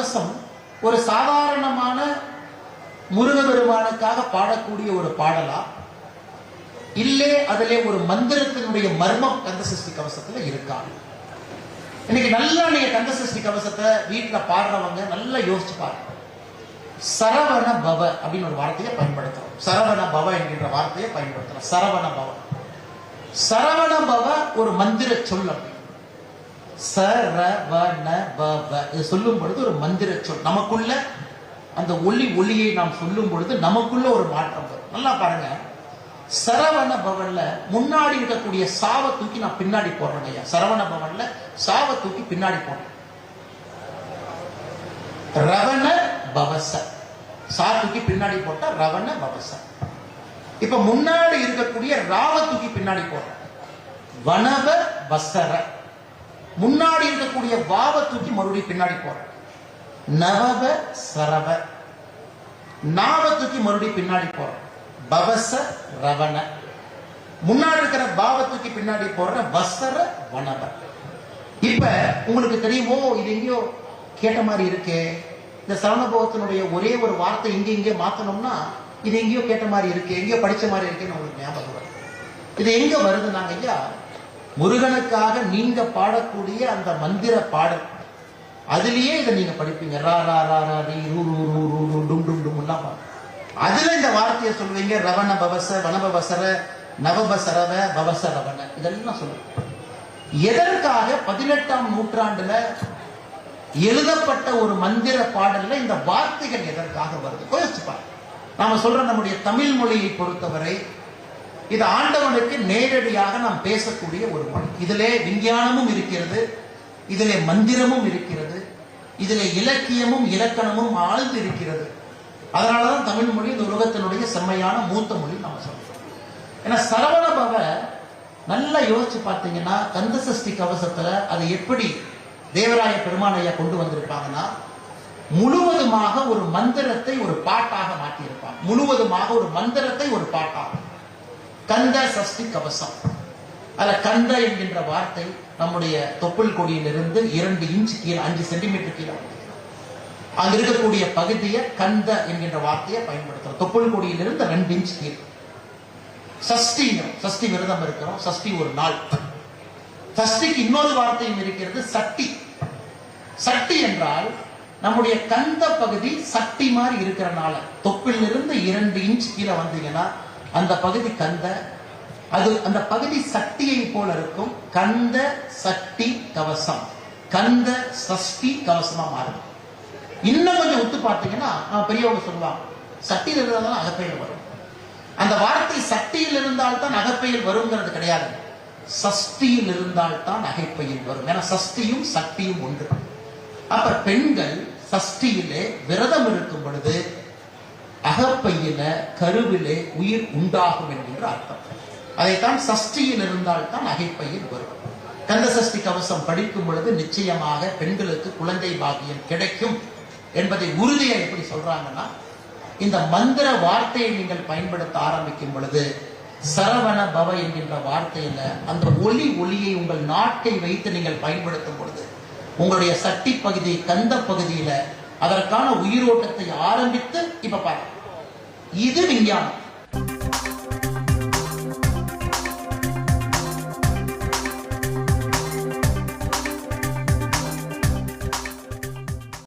கவசம் ஒரு சாதாரணமான முருகபெருமானுக்காக பாடக்கூடிய ஒரு பாடலா, இல்லே அதிலே ஒரு மந்திரத்தினுடைய மர்மம் கந்தசஷ்டி கவசத்துல இருக்கா? இன்னைக்கு நல்லா நீங்க கந்தசஷ்டி கவசத்தை வீட்டுல பாடுறவங்க நல்லா யோசிச்சு பாருங்க. சரவண பவ அப்படின்னு ஒரு வார்த்தையை பயன்படுத்துறோம். சரவண பவ என்கின்ற வார்த்தையை பயன்படுத்துறோம். சரவண பவ, சரவண பவ ஒரு மந்திர சொல். அப்படி சரவண பவ இது சொல்லும் பொழுது ஒரு மந்திர சொல். நமக்குள்ள அந்த ஒளியை நாம் சொல்லும் பொழுது நமக்குள்ள ஒரு மாற்றம் வரும். நல்லா பாருங்க, சரவண பவன்ல முன்னாடி இருக்கக்கூடிய சாவை தூக்கி நான் பின்னாடி போடுறேன் ஐயா. சரவண பவன்ல சாவை தூக்கி பின்னாடி போடுறேன். ரவண பவச, சா தூக்கி பின்னாடி போட்டா ரவண பவச. இப்ப முன்னாடி இருக்கக்கூடிய ராவ தூக்கி பின்னாடி போடுறேன். வனவ வசர. முன்னாடி இருக்கக்கூடிய வாவ தூக்கி மறுபடியும் பின்னாடி போடுறேன். நவவ சரவ. நாவ தூக்கி மறுபடியும் பின்னாடி போடுறேன். பவச ரவண. முன்னாடி இருக்கிற பாவ தூக்கி பின்னாடி போடுற வசர வனவ. இப்ப உங்களுக்கு தெரியுமோ, இது எங்கேயோ கேட்ட மாதிரி இருக்கே, இந்த சரவணபவத்தினுடைய ஒரே ஒரு வார்த்தை இங்கே மாத்தணும்னா இது எங்கேயோ கேட்ட மாதிரி இருக்கு, எங்கேயோ படிச்ச மாதிரி இருக்குன்னு உங்களுக்கு ஞாபகம் வரும். இது எங்க வருதுனாங்க ஐயா, முருகனுக்காக நீங்க பாடக்கூடிய அந்த மந்திர பாடல், அதுலயே இதை நீங்க படிப்பீங்க. ரா ரா ரா ரா ரீ ரூ ரூ ரூ ரூ ரூ டும் டும் டும் எல்லாம். அதுல இந்த வார்த்தையை சொல்லுவீங்க. ரவண பவச, வனபவசர, நவபசரவ, பவச ரவண, இதெல்லாம் சொல்லுவீங்க. எதற்காக 18ஆம் நூற்றாண்டுல எழுதப்பட்ட ஒரு மந்திர பாடல்ல இந்த வார்த்தைகள் எதற்காக வருது யோசிச்சுப்பாங்க. நாம சொல்ற நம்முடைய தமிழ் மொழியை பொறுத்தவரை இது ஆண்டவனுக்கு நேரடியாக நாம் பேசக்கூடிய ஒரு மொழி. இதிலே விஞ்ஞானமும் இருக்கிறது, இதிலே மந்திரமும் இருக்கிறது, இதிலே இலக்கியமும் இலக்கணமும் ஆழ்ந்து இருக்கிறது. அதனாலதான் தமிழ் மொழி இந்த உலகத்தினுடைய செம்மையான மூத்த மொழி நம்ம சொல்றோம். ஏன்னா சரவண பவ நல்லா யோசிச்சு பார்த்தீங்கன்னா கந்தசஷ்டி கவசத்துல அதை எப்படி தேவராய பெருமான் ஐயா கொண்டு வந்திருப்பாங்கன்னா, முழுவதுமாக ஒரு மந்திரத்தை ஒரு பாட்டாக மாற்றியிருப்பாங்க. முழுவதுமாக ஒரு மந்திரத்தை ஒரு பாட்டாக. கந்த சஷ்டி கவசம். அதுல கந்த என்கின்ற வார்த்தை நம்முடைய தொப்புள் கொடியிலிருந்து 2 இன்ச் கீழே, 5 சென்டிமீட்டர் கீழே அங்க இருக்கக்கூடிய பகுதியை கந்த என்கின்ற வார்த்தையை பயன்படுத்துறோம். தொப்புள் கொடியிலிருந்து 2 இன்ச் கீழே. சஷ்டி, சஷ்டி விரதம் இருக்கிறோம். சஷ்டி ஒரு நாள். சஷ்டிக்கு இன்னொரு வார்த்தையும் இருக்கிறது, சட்டி. சட்டி என்றால் நம்முடைய கந்த பகுதி சட்டி மாதிரி இருக்கிறனால, தொப்பிலிருந்து 2 இன்ச் கீழே வந்தீங்கன்னா அந்த பகுதி கந்த, அது அந்த பகுதி சட்டியை போல இருக்கும். கந்த சட்டி கவசம், கந்த சஷ்டி கவசமா மாறும். இன்னும் கொஞ்சம் ஒத்து பார்த்தீங்கன்னா பெரியவங்க சொல்லுவாங்க, சட்டியில் இருந்தால்தான் அகப்பெயல் வரும். அந்த வார்த்தை சட்டியில் இருந்தால்தான் அகப்பெயல் வருங்கிறது கிடையாது, சஷ்டியில் இருந்தால்தான் அகைப்பெயல் வரும். ஏன்னா சஷ்டியும் சக்தியும் ஒன்று. அப்ப பெண்கள் சஷ்டியிலே விரதம் இருக்கும் பொழுது அகப்பையில கருவிலே உயிர் உண்டாகும் என்கின்ற அர்த்தம். அதைத்தான் சஷ்டியில் இருந்தால்தான் அகைப்பையில் வரும். கந்த சஷ்டி கவசம் படிக்கும் பொழுது நிச்சயமாக பெண்களுக்கு குழந்தை பாக்கியம் கிடைக்கும் என்பதை உறுதியை எப்படி சொல்றாங்கன்னா, இந்த மந்திர வார்த்தையை நீங்கள் பயன்படுத்த ஆரம்பிக்கும் பொழுது சரவண பவ என்கின்ற வார்த்தையில அந்த ஒளியை உங்கள் நாட்டை வைத்து நீங்கள் பயன்படுத்தும் பொழுது உங்களுடைய சட்டி பகுதி கந்த பகுதியில அதற்கான உயிரோட்டத்தை ஆரம்பித்து இப்ப பாருங்க, இது விஞ்ஞானம்.